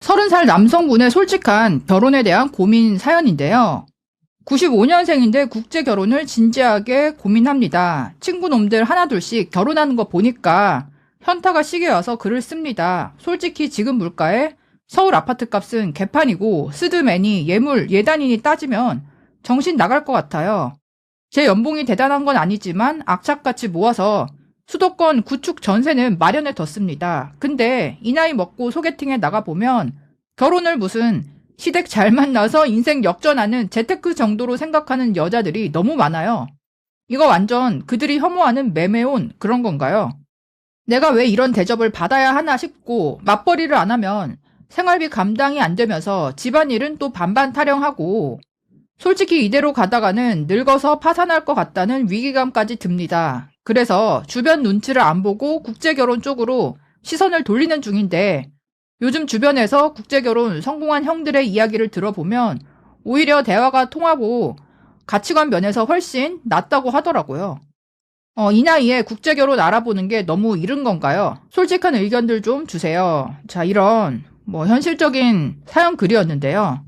30살 남성분의 솔직한 결혼에 대한 고민 사연인데요. 95년생인데 국제 결혼을 진지하게 고민합니다. 친구놈들 하나둘씩 결혼하는 거 보니까 현타가 시게 와서 글을 씁니다. 솔직히 지금 물가에 서울 아파트 값은 개판이고 스드메니, 예물, 예단이니 따지면 정신 나갈 것 같아요. 제 연봉이 대단한 건 아니지만 악착같이 모아서 수도권 구축 전세는 마련해 뒀습니다. 근데 이 나이 먹고 소개팅에 나가보면 결혼을 무슨 시댁 잘 만나서 인생 역전하는 재테크 정도로 생각하는 여자들이 너무 많아요. 이거 완전 그들이 혐오하는 매매온 그런 건가요? 내가 왜 이런 대접을 받아야 하나 싶고 맞벌이를 안 하면 생활비 감당이 안 되면서 집안일은 또 반반 타령하고 솔직히 이대로 가다가는 늙어서 파산할 것 같다는 위기감까지 듭니다. 그래서 주변 눈치를 안 보고 국제결혼 쪽으로 시선을 돌리는 중인데 요즘 주변에서 국제결혼 성공한 형들의 이야기를 들어보면 오히려 대화가 통하고 가치관 면에서 훨씬 낫다고 하더라고요. 이 나이에 국제결혼 알아보는 게 너무 이른 건가요? 솔직한 의견들 좀 주세요. 자, 이런 현실적인 사연 글이었는데요.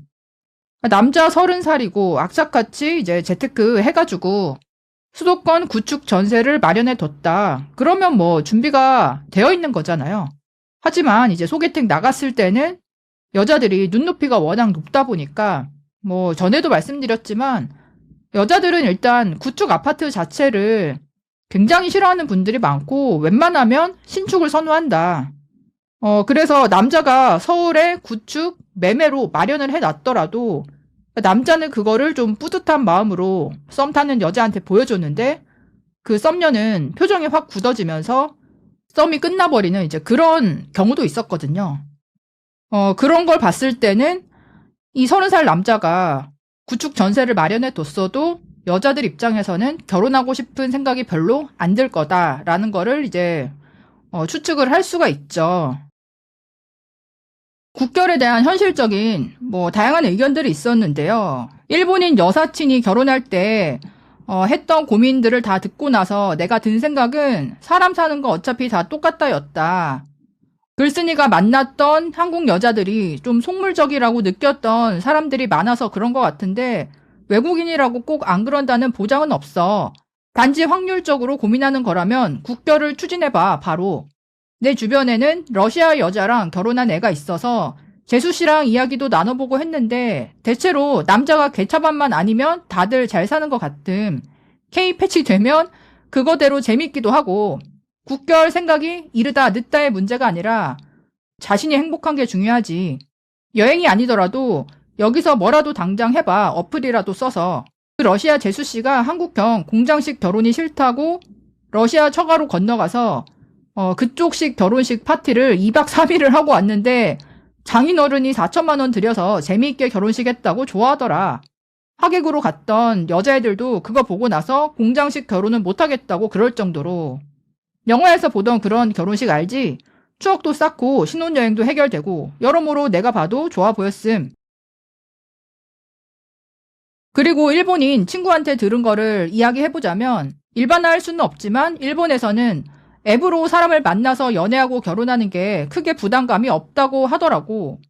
남자 30살이고 악착같이 이제 재테크 해가지고 수도권 구축 전세를 마련해 뒀다. 그러면 준비가 되어 있는 거잖아요. 하지만 이제 소개팅 나갔을 때는 여자들이 눈높이가 워낙 높다 보니까 전에도 말씀드렸지만 여자들은 일단 구축 아파트 자체를 굉장히 싫어하는 분들이 많고 웬만하면 신축을 선호한다. 그래서 남자가 서울에 구축 매매로 마련을 해놨더라도 남자는 그거를 좀 뿌듯한 마음으로 썸 타는 여자한테 보여줬는데 그 썸녀는 표정이 확 굳어지면서 썸이 끝나버리는 이제 그런 경우도 있었거든요. 그런 걸 봤을 때는 이 30살 남자가 구축 전세를 마련해 뒀어도 여자들 입장에서는 결혼하고 싶은 생각이 별로 안 들 거다라는 거를 이제 추측을 할 수가 있죠. 국결에 대한 현실적인 다양한 의견들이 있었는데요. 일본인 여사친이 결혼할 때 했던 고민들을 다 듣고 나서 내가 든 생각은 사람 사는 거 어차피 다 똑같다였다. 글쓴이가 만났던 한국 여자들이 좀 속물적이라고 느꼈던 사람들이 많아서 그런 것 같은데 외국인이라고 꼭 안 그런다는 보장은 없어. 단지 확률적으로 고민하는 거라면 국결을 추진해봐, 바로. 내 주변에는 러시아 여자랑 결혼한 애가 있어서 재수 씨랑 이야기도 나눠보고 했는데 대체로 남자가 개차반만 아니면 다들 잘 사는 것 같음. K 패치되면 그거대로 재밌기도 하고 국결 생각이 이르다 늦다의 문제가 아니라 자신이 행복한 게 중요하지. 여행이 아니더라도 여기서 뭐라도 당장 해봐. 어플이라도 써서. 그 러시아 재수 씨가 한국형 공장식 결혼이 싫다고 러시아 처가로 건너가서 그쪽식 결혼식 파티를 2박 3일을 하고 왔는데 장인어른이 4천만 원 들여서 재미있게 결혼식 했다고 좋아하더라. 하객으로 갔던 여자애들도 그거 보고 나서 공장식 결혼은 못하겠다고 그럴 정도로. 영화에서 보던 그런 결혼식 알지? 추억도 쌓고 신혼여행도 해결되고 여러모로 내가 봐도 좋아 보였음. 그리고 일본인 친구한테 들은 거를 이야기해보자면 일반화할 수는 없지만 일본에서는 앱으로 사람을 만나서 연애하고 결혼하는 게 크게 부담감이 없다고 하더라고.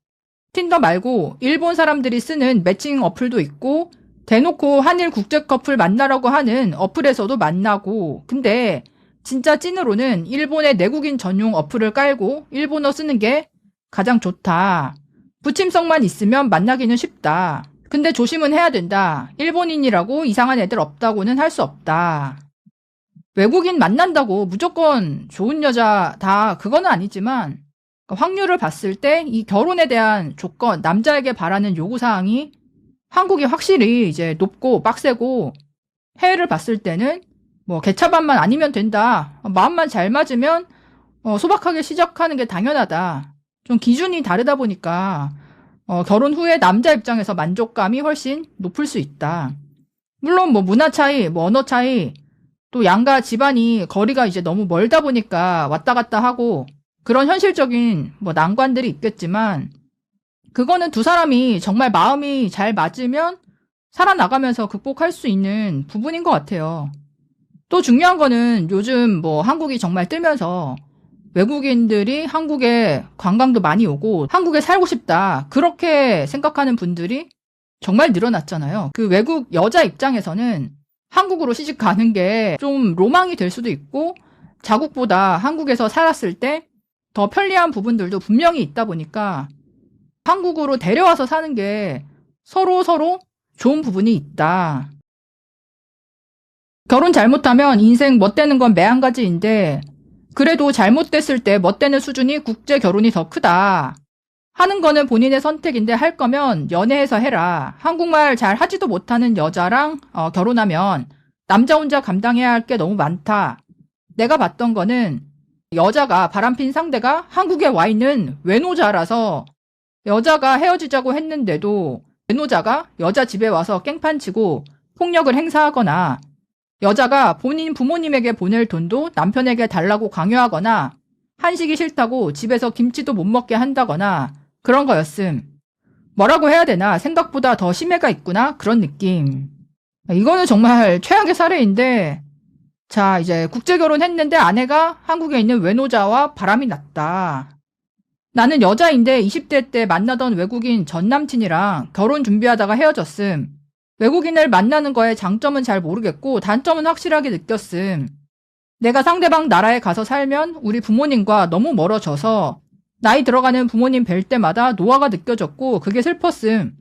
틴더 말고 일본 사람들이 쓰는 매칭 어플도 있고 대놓고 한일 국제 커플 만나라고 하는 어플에서도 만나고 근데 진짜 찐으로는 일본의 내국인 전용 어플을 깔고 일본어 쓰는 게 가장 좋다. 부침성만 있으면 만나기는 쉽다. 근데 조심은 해야 된다. 일본인이라고 이상한 애들 없다고는 할 수 없다. 외국인 만난다고 무조건 좋은 여자 다 그거는 아니지만 확률을 봤을 때 이 결혼에 대한 조건, 남자에게 바라는 요구사항이 한국이 확실히 이제 높고 빡세고 해외를 봤을 때는 개차반만 아니면 된다. 마음만 잘 맞으면 소박하게 시작하는 게 당연하다. 좀 기준이 다르다 보니까 결혼 후에 남자 입장에서 만족감이 훨씬 높을 수 있다. 물론 문화 차이, 언어 차이 또 양가 집안이 거리가 이제 너무 멀다 보니까 왔다 갔다 하고 그런 현실적인 난관들이 있겠지만 그거는 두 사람이 정말 마음이 잘 맞으면 살아나가면서 극복할 수 있는 부분인 것 같아요. 또 중요한 거는 요즘 한국이 정말 뜨면서 외국인들이 한국에 관광도 많이 오고 한국에 살고 싶다. 그렇게 생각하는 분들이 정말 늘어났잖아요. 그 외국 여자 입장에서는 한국으로 시집 가는 게 좀 로망이 될 수도 있고 자국보다 한국에서 살았을 때 더 편리한 부분들도 분명히 있다 보니까 한국으로 데려와서 사는 게 서로 좋은 부분이 있다. 결혼 잘못하면 인생 멋되는 건 매한가지인데 그래도 잘못됐을 때 멋되는 수준이 국제 결혼이 더 크다. 하는 거는 본인의 선택인데 할 거면 연애해서 해라. 한국말 잘 하지도 못하는 여자랑 결혼하면 남자 혼자 감당해야 할 게 너무 많다. 내가 봤던 거는 여자가 바람핀 상대가 한국에 와 있는 외노자라서 여자가 헤어지자고 했는데도 외노자가 여자 집에 와서 깽판치고 폭력을 행사하거나 여자가 본인 부모님에게 보낼 돈도 남편에게 달라고 강요하거나 한식이 싫다고 집에서 김치도 못 먹게 한다거나 그런 거였음. 뭐라고 해야 되나 생각보다 더 심해가 있구나 그런 느낌. 이거는 정말 최악의 사례인데 자 이제 국제결혼했는데 아내가 한국에 있는 외노자와 바람이 났다. 나는 여자인데 20대 때 만나던 외국인 전 남친이랑 결혼 준비하다가 헤어졌음. 외국인을 만나는 거에 장점은 잘 모르겠고 단점은 확실하게 느꼈음. 내가 상대방 나라에 가서 살면 우리 부모님과 너무 멀어져서 나이 들어가는 부모님 뵐 때마다 노화가 느껴졌고 그게 슬펐음.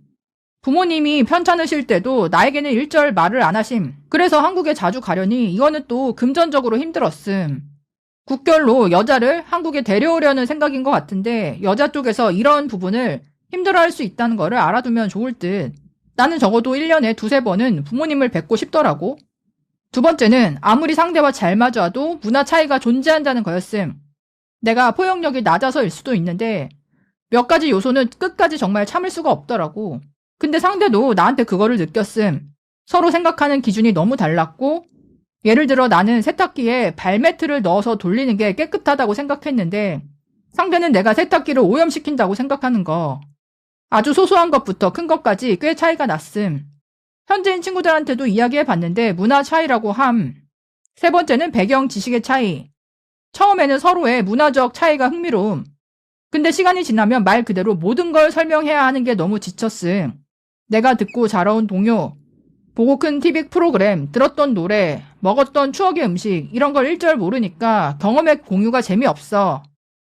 부모님이 편찮으실 때도 나에게는 일절 말을 안 하심. 그래서 한국에 자주 가려니 이거는 또 금전적으로 힘들었음. 국결로 여자를 한국에 데려오려는 생각인 것 같은데 여자 쪽에서 이런 부분을 힘들어할 수 있다는 거를 알아두면 좋을 듯. 나는 적어도 1년에 두세 번은 부모님을 뵙고 싶더라고. 두 번째는 아무리 상대와 잘 맞아도 문화 차이가 존재한다는 거였음. 내가 포용력이 낮아서일 수도 있는데 몇 가지 요소는 끝까지 정말 참을 수가 없더라고. 근데 상대도 나한테 그거를 느꼈음. 서로 생각하는 기준이 너무 달랐고 예를 들어 나는 세탁기에 발매트를 넣어서 돌리는 게 깨끗하다고 생각했는데 상대는 내가 세탁기를 오염시킨다고 생각하는 거. 아주 소소한 것부터 큰 것까지 꽤 차이가 났음. 현지인 친구들한테도 이야기해봤는데 문화 차이라고 함. 세 번째는 배경 지식의 차이. 처음에는 서로의 문화적 차이가 흥미로움. 근데 시간이 지나면 말 그대로 모든 걸 설명해야 하는 게 너무 지쳤음. 내가 듣고 자라온 동요, 보고 큰 TV 프로그램, 들었던 노래, 먹었던 추억의 음식 이런 걸 일절 모르니까 경험의 공유가 재미없어.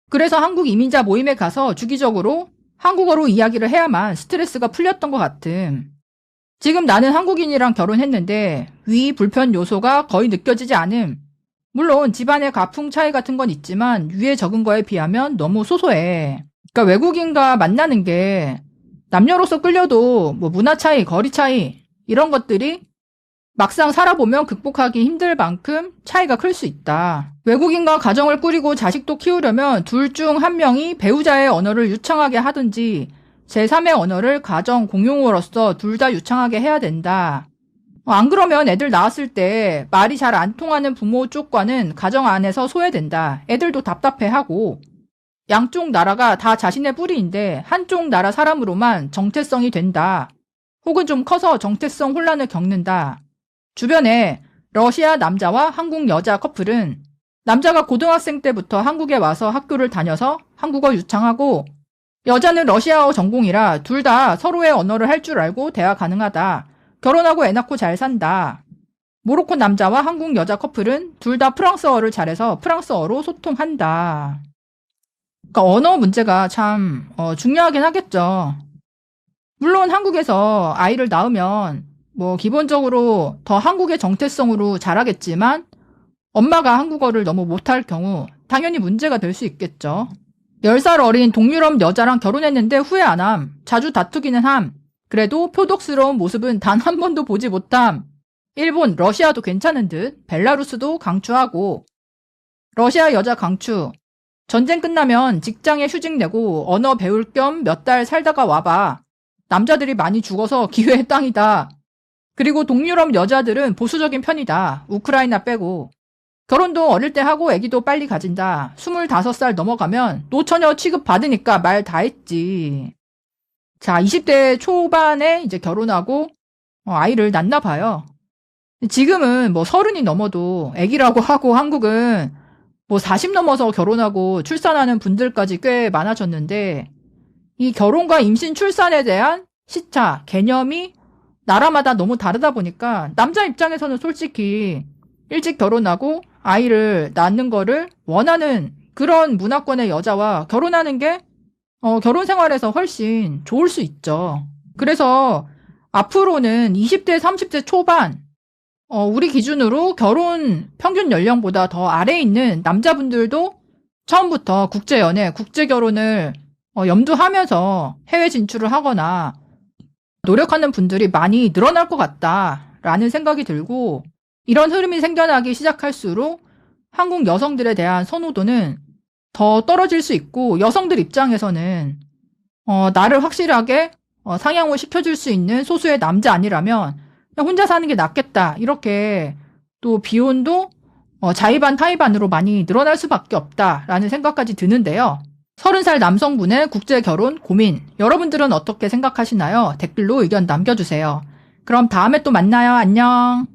그래서 한국 이민자 모임에 가서 주기적으로 한국어로 이야기를 해야만 스트레스가 풀렸던 것 같음. 지금 나는 한국인이랑 결혼했는데 위 불편 요소가 거의 느껴지지 않음. 물론 집안의 가풍 차이 같은 건 있지만 위에 적은 거에 비하면 너무 소소해. 그러니까 외국인과 만나는 게 남녀로서 끌려도 뭐 문화 차이, 거리 차이 이런 것들이 막상 살아보면 극복하기 힘들 만큼 차이가 클 수 있다. 외국인과 가정을 꾸리고 자식도 키우려면 둘 중 한 명이 배우자의 언어를 유창하게 하든지 제3의 언어를 가정 공용어로서 둘 다 유창하게 해야 된다. 안 그러면 애들 낳았을 때 말이 잘 안 통하는 부모 쪽과는 가정 안에서 소외된다. 애들도 답답해하고 양쪽 나라가 다 자신의 뿌리인데 한쪽 나라 사람으로만 정체성이 된다. 혹은 좀 커서 정체성 혼란을 겪는다. 주변에 러시아 남자와 한국 여자 커플은 남자가 고등학생 때부터 한국에 와서 학교를 다녀서 한국어 유창하고 여자는 러시아어 전공이라 둘 다 서로의 언어를 할 줄 알고 대화 가능하다. 결혼하고 애 낳고 잘 산다. 모로코 남자와 한국 여자 커플은 둘 다 프랑스어를 잘해서 프랑스어로 소통한다. 그러니까 언어 문제가 참 중요하긴 하겠죠. 물론 한국에서 아이를 낳으면 뭐 기본적으로 더 한국의 정체성으로 자라겠지만 엄마가 한국어를 너무 못할 경우 당연히 문제가 될 수 있겠죠. 10살 어린 동유럽 여자랑 결혼했는데 후회 안 함. 자주 다투기는 함. 그래도 표독스러운 모습은 단 한 번도 보지 못함. 일본, 러시아도 괜찮은 듯. 벨라루스도 강추하고. 러시아 여자 강추. 전쟁 끝나면 직장에 휴직 내고 언어 배울 겸 몇 달 살다가 와봐. 남자들이 많이 죽어서 기회의 땅이다. 그리고 동유럽 여자들은 보수적인 편이다. 우크라이나 빼고. 결혼도 어릴 때 하고 아기도 빨리 가진다. 25살 넘어가면 노처녀 취급 받으니까 말 다 했지. 자, 20대 초반에 이제 결혼하고 아이를 낳나 봐요. 지금은 뭐 30이 넘어도 아기라고 하고 한국은 뭐 40 넘어서 결혼하고 출산하는 분들까지 꽤 많아졌는데 이 결혼과 임신 출산에 대한 시차, 개념이 나라마다 너무 다르다 보니까 남자 입장에서는 솔직히 일찍 결혼하고 아이를 낳는 거를 원하는 그런 문화권의 여자와 결혼하는 게 결혼 생활에서 훨씬 좋을 수 있죠. 그래서 앞으로는 20대, 30대 초반 우리 기준으로 결혼 평균 연령보다 더 아래에 있는 남자분들도 처음부터 국제연애, 국제결혼을 염두하면서 해외 진출을 하거나 노력하는 분들이 많이 늘어날 것 같다라는 생각이 들고 이런 흐름이 생겨나기 시작할수록 한국 여성들에 대한 선호도는 더 떨어질 수 있고 여성들 입장에서는 나를 확실하게 상향을 시켜줄 수 있는 소수의 남자 아니라면 그냥 혼자 사는 게 낫겠다. 이렇게 또 비혼도 자의반 타의반으로 많이 늘어날 수밖에 없다라는 생각까지 드는데요. 30살 남성분의 국제결혼 고민, 여러분들은 어떻게 생각하시나요? 댓글로 의견 남겨주세요. 그럼 다음에 또 만나요. 안녕.